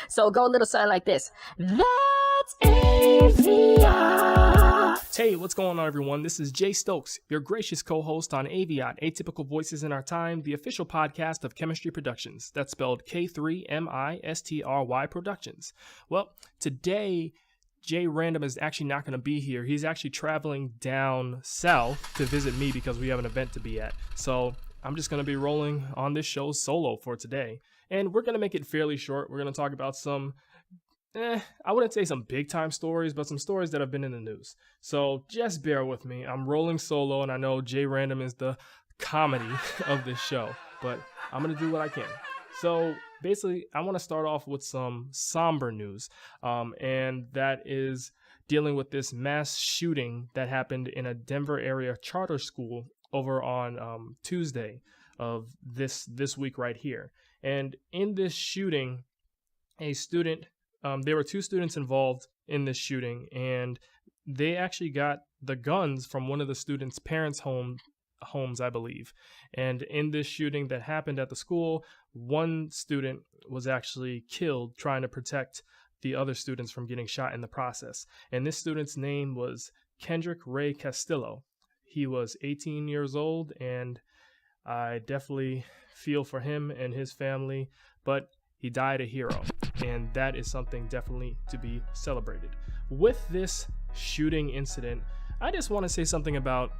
So go a little something like this. That's AVIOT. Hey, what's going on, everyone? This is Jay Stokes, your gracious co-host on AVIOT, Atypical Voices in Our Time, the official podcast of Chemistry Productions. That's spelled K3MISTRY Productions. Well, today, Jay Random is actually not going to be here. He's actually traveling down south to visit me because we have an event to be at. So I'm just going to be rolling on this show solo for today. And we're going to make it fairly short. We're going to talk about some I wouldn't say some big time stories, but some stories that have been in the news. So just bear with me. I'm rolling solo, and I know Jay Random is the comedy of this show, but I'm going to do what I can. So basically, I want to start off with some somber news, and that is dealing with this mass shooting that happened in a Denver area charter school over on Tuesday of this week right here. And in this shooting, there were two students involved in this shooting, and they actually got the guns from one of the students' parents' homes, I believe. And in this shooting that happened at the school, one student was actually killed trying to protect the other students from getting shot in the process. And this student's name was Kendrick Ray Castillo. He was 18 years old, and I definitely feel for him and his family, but he died a hero, and that is something definitely to be celebrated. With this shooting incident, I just want to say something about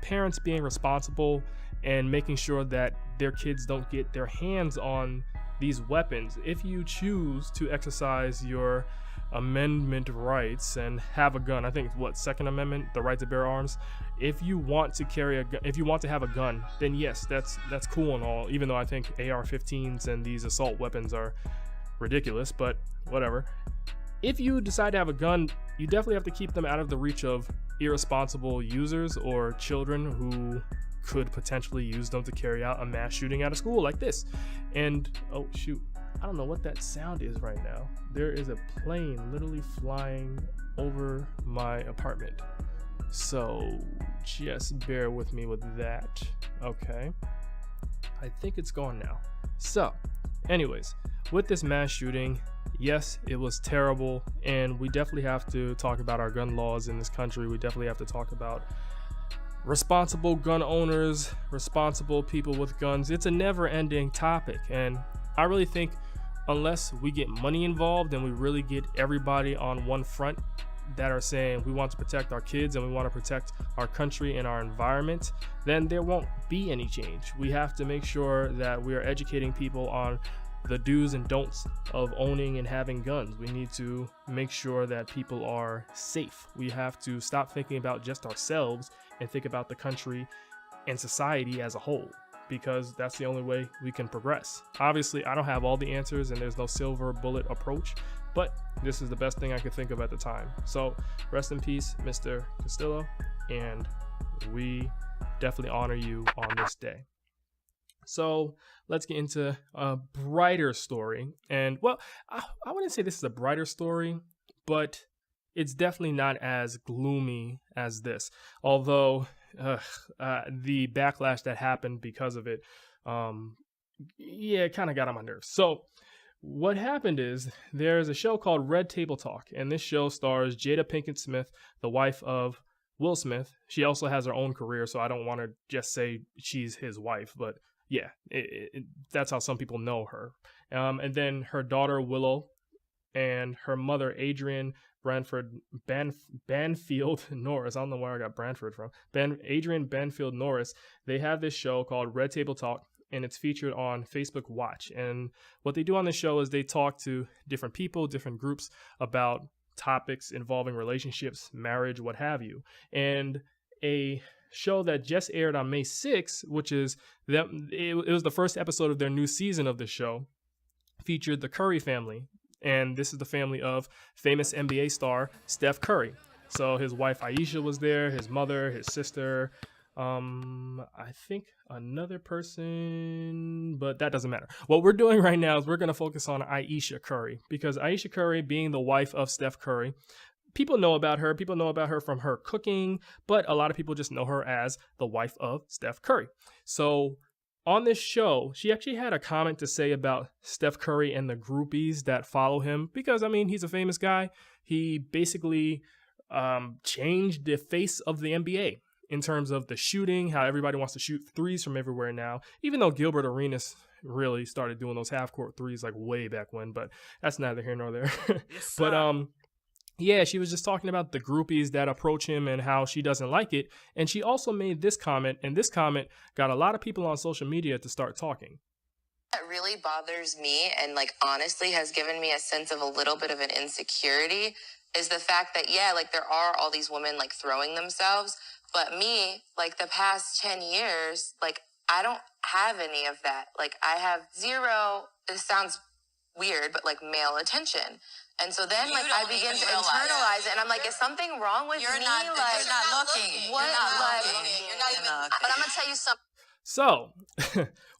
parents being responsible and making sure that their kids don't get their hands on these weapons. If you choose to exercise your amendment rights and have a gun, I think Second Amendment, the right to bear arms. If you want to carry a gun, if you want to have a gun, then yes, that's cool and all. Even though I think AR-15s and these assault weapons are ridiculous, but whatever. If you decide to have a gun, you definitely have to keep them out of the reach of irresponsible users or children who could potentially use them to carry out a mass shooting at a school like this. And oh shoot, I don't know what that sound is right now. There is a plane literally flying over my apartment. So just bear with me with that. Okay. I think it's gone now. So anyways, with this mass shooting, yes, it was terrible. And we definitely have to talk about our gun laws in this country. We definitely have to talk about responsible gun owners, responsible people with guns. It's a never-ending topic. And I really think unless we get money involved and we really get everybody on one front that are saying we want to protect our kids and we want to protect our country and our environment, then there won't be any change. We have to make sure that we are educating people on the do's and don'ts of owning and having guns. We need to make sure that people are safe. We have to stop thinking about just ourselves and think about the country and society as a whole, because that's the only way we can progress. Obviously, I don't have all the answers and there's no silver bullet approach, but this is the best thing I could think of at the time. So rest in peace, Mr. Castillo, and we definitely honor you on this day. So let's get into a brighter story. And well, I wouldn't say this is a brighter story, but it's definitely not as gloomy as this. Although the backlash that happened because of it, it kind of got on my nerves. So what happened is there's a show called Red Table Talk, and this show stars Jada Pinkett Smith, the wife of Will Smith. She also has her own career, so I don't want to just say she's his wife, but yeah, that's how some people know her. And then her daughter Willow and her mother Adrienne Banfield Norris. I don't know where I got Branford from. Adrienne Banfield Norris. They have this show called Red Table Talk, and it's featured on Facebook Watch. And what they do on the show is they talk to different people, different groups about topics involving relationships, marriage, what have you. And a show that just aired on May 6th, which is it was the first episode of their new season of the show, featured the Curry family. And this is the family of famous NBA star Steph Curry. So his wife Ayesha was there, his mother, his sister, I think another person, but that doesn't matter. What we're doing right now is we're going to focus on Ayesha Curry, because Ayesha Curry, being the wife of Steph Curry, people know about her. People know about her from her cooking, but a lot of people just know her as the wife of Steph Curry. So on this show, she actually had a comment to say about Steph Curry and the groupies that follow him because, I mean, he's a famous guy. He basically changed the face of the NBA in terms of the shooting, how everybody wants to shoot threes from everywhere now, even though Gilbert Arenas really started doing those half-court threes like way back when, but that's neither here nor there. Yes, But yeah, she was just talking about the groupies that approach him and how she doesn't like it. And she also made this comment, and this comment got a lot of people on social media to start talking. That really bothers me and like honestly has given me a sense of a little bit of an insecurity is the fact that, yeah, like there are all these women like throwing themselves, but me, like the past 10 years, like I don't have any of that. Like I have zero, it sounds weird, but like male attention. And so then like I begin to internalize it and I'm like, is something wrong with me? You're not looking. What? You're not even looking. But I'm going to tell you something. So,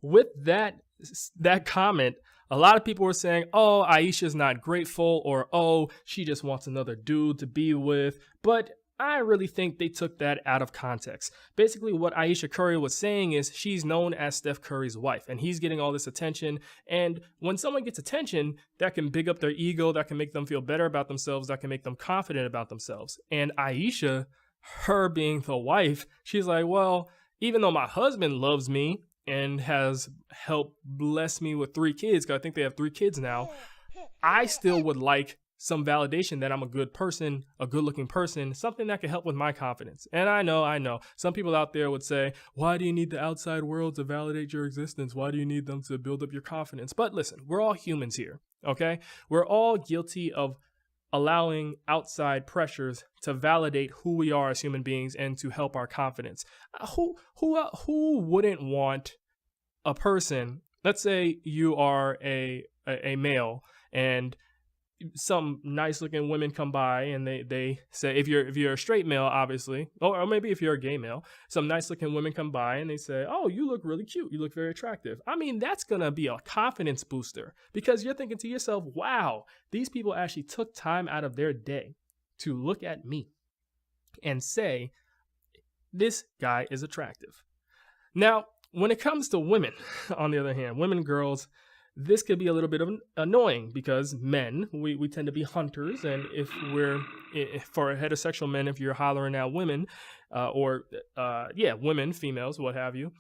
with that comment, a lot of people were saying, oh, Ayesha's not grateful, or oh, she just wants another dude to be with. But I really think they took that out of context. Basically, what Ayesha Curry was saying is she's known as Steph Curry's wife, and he's getting all this attention. And when someone gets attention, that can big up their ego, that can make them feel better about themselves, that can make them confident about themselves. And Ayesha, her being the wife, she's like, well, even though my husband loves me and has helped bless me with 3 kids, because I think they have 3 kids now, I still would like some validation that I'm a good person, a good looking person, something that can help with my confidence. And I know, some people out there would say, why do you need the outside world to validate your existence? Why do you need them to build up your confidence? But listen, we're all humans here, okay? We're all guilty of allowing outside pressures to validate who we are as human beings and to help our confidence. Who wouldn't want a person, let's say you are a male and some nice looking women come by and they say, if you're a straight male, obviously, or maybe if you're a gay male, some nice looking women come by and they say, oh, you look really cute. You look very attractive. I mean, that's going to be a confidence booster because you're thinking to yourself, wow, these people actually took time out of their day to look at me and say, this guy is attractive. Now, when it comes to women, on the other hand, women, girls, this could be a little bit of annoying because men, we tend to be hunters. And if for heterosexual men, if you're hollering at women women, females, what have you,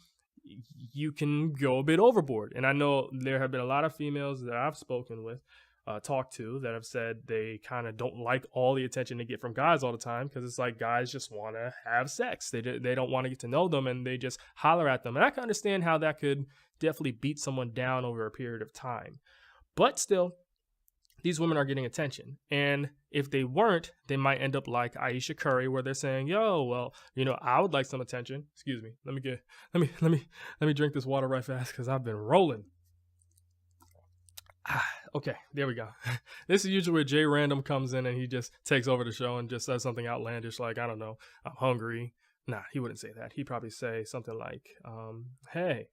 you can go a bit overboard. And I know there have been a lot of females that I've spoken with, talked to, that have said they kind of don't like all the attention they get from guys all the time because it's like guys just want to have sex. They don't want to get to know them and they just holler at them. And I can understand how that could definitely beat someone down over a period of time. But still, these women are getting attention. And if they weren't, they might end up like Ayesha Curry, where they're saying, yo, well, I would like some attention. Excuse me. Let me drink this water right fast because I've been rolling. Okay, there we go. This is usually where Jay Random comes in and he just takes over the show and just says something outlandish like, I don't know, I'm hungry. Nah, he wouldn't say that. He'd probably say something like, hey,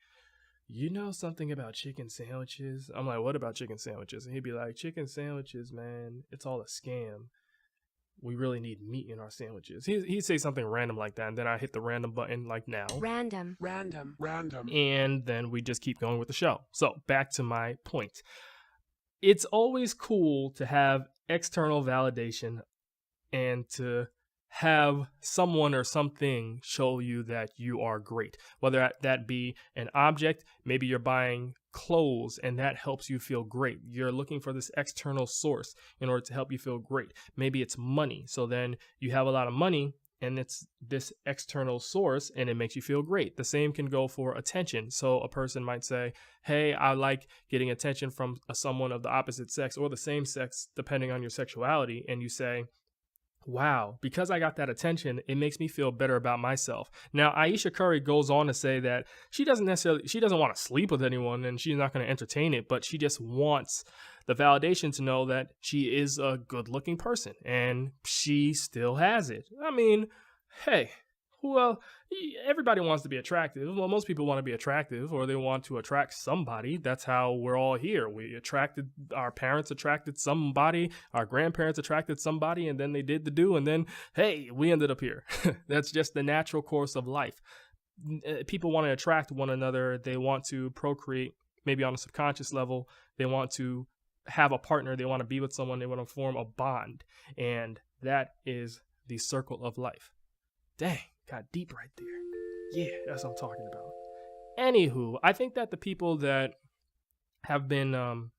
you know something about chicken sandwiches? I'm like, what about chicken sandwiches? And he'd be like, chicken sandwiches, man, it's all a scam. We really need meat in our sandwiches. He'd say something random like that, and then I hit the random button like now. Random. And then we just keep going with the show. So back to my point. It's always cool to have external validation and to have someone or something show you that you are great, whether that be an object. Maybe you're buying clothes and that helps you feel great. You're looking for this external source in order to help you feel great. Maybe it's money. So then you have a lot of money and it's this external source and it makes you feel great. The same can go for attention. So a person might say, hey, I like getting attention from someone of the opposite sex or the same sex, depending on your sexuality. And you say, wow, because I got that attention, it makes me feel better about myself. Now, Ayesha Curry goes on to say that she doesn't want to sleep with anyone and she's not going to entertain it, but she just wants the validation to know that she is a good looking person and she still has it. I mean, hey, well, everybody wants to be attractive. Well, most people want to be attractive or they want to attract somebody. That's how we're all here. Our parents attracted somebody, our grandparents attracted somebody, and then they did the do, and then, hey, we ended up here. That's just the natural course of life. people want to attract one another. They want to procreate, maybe on a subconscious level. They want to have a partner. They want to be with someone. They want to form a bond. And that is the circle of life. Dang, got deep right there. Yeah, that's what I'm talking about. Anywho, I think that the people that have been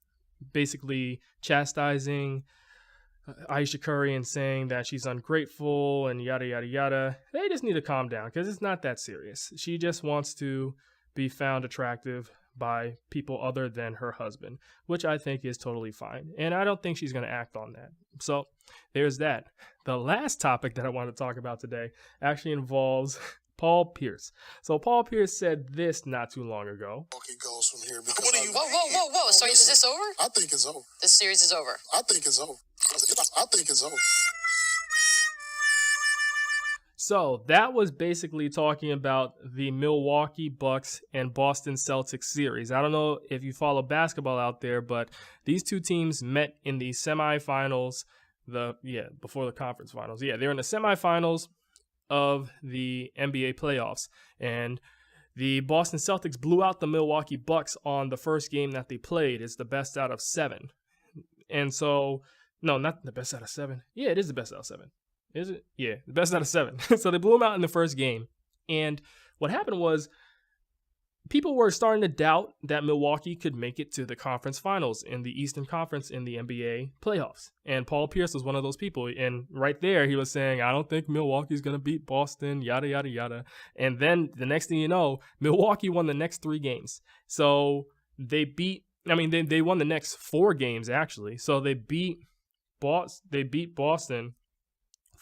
basically chastising Ayesha Curry and saying that she's ungrateful and yada, yada, yada, they just need to calm down because it's not that serious. She just wants to be found attractive by people other than her husband, which I think is totally fine. And I don't think she's going to act on that. So there's that. The last topic that I want to talk about today actually involves Paul Pierce. So Paul Pierce said this not too long ago. It goes from here. Whoa. So is this over? I think it's over. This series is over. I think it's over. I think it's over. So that was basically talking about the Milwaukee Bucks and Boston Celtics series. I don't know if you follow basketball out there, but these two teams met in the semifinals, before the conference finals. They're in the semifinals of the NBA playoffs. And the Boston Celtics blew out the Milwaukee Bucks on the first game that they played. It's the best out of 7. And so, no, not the best out of 7. Yeah, it is the best out of 7. Is it? Yeah, the best out of 7. So they blew them out in the first game. And what happened was people were starting to doubt that Milwaukee could make it to the conference finals in the Eastern Conference in the NBA playoffs. And Paul Pierce was one of those people. And right there, he was saying, I don't think Milwaukee's going to beat Boston, yada, yada, yada. And then the next thing you know, Milwaukee won the next 3 games. So they won the next 4 games, actually. So they beat Boston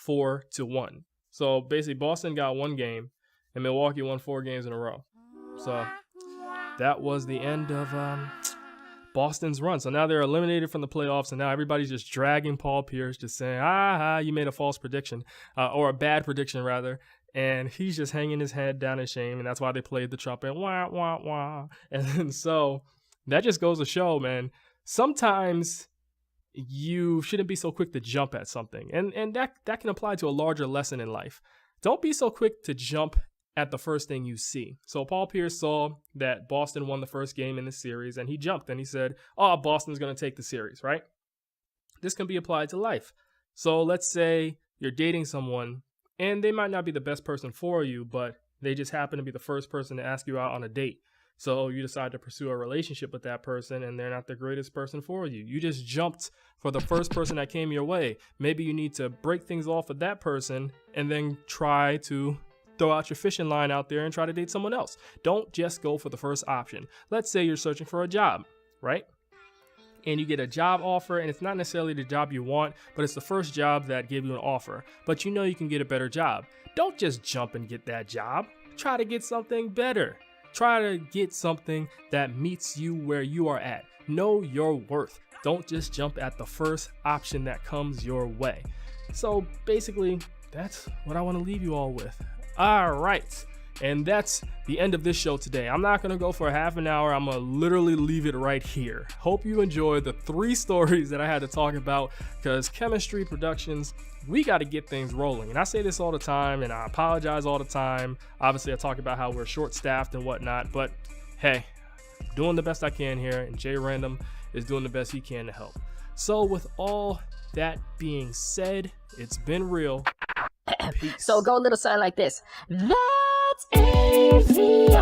4-1. So basically Boston got 1 game and Milwaukee won 4 games in a row. So that was the end of Boston's run. So now they're eliminated from the playoffs, and now everybody's just dragging Paul Pierce, just saying, you made a false prediction, or a bad prediction rather. And he's just hanging his head down in shame, and that's why they played the trumpet, wah, wah, wah. And so that just goes to show, man, sometimes you shouldn't be so quick to jump at something. And that can apply to a larger lesson in life. Don't be so quick to jump at the first thing you see. So Paul Pierce saw that Boston won the first game in the series, and he jumped and he said, Boston's going to take the series, right? This can be applied to life. So let's say you're dating someone and they might not be the best person for you, but they just happen to be the first person to ask you out on a date. So you decide to pursue a relationship with that person and they're not the greatest person for you. You just jumped for the first person that came your way. Maybe you need to break things off with that person and then try to throw out your fishing line out there and try to date someone else. Don't just go for the first option. Let's say you're searching for a job, right? And you get a job offer, and it's not necessarily the job you want, but it's the first job that gave you an offer. But you know you can get a better job. Don't just jump and get that job. Try to get something better. Try to get something that meets you where you are at. Know your worth. Don't just jump at the first option that comes your way. So basically, that's what I want to leave you all with. All right. And that's the end of this show today. I'm not going to go for a half an hour. I'm going to literally leave it right here. Hope you enjoyed the 3 stories that I had to talk about, because Chemistry Productions, we got to get things rolling. And I say this all the time, and I apologize all the time. Obviously, I talk about how we're short-staffed and whatnot, but hey, doing the best I can here, and Jay Random is doing the best he can to help. So with all that being said, it's been real. Peace. So go a little something like this. That's AVIOT.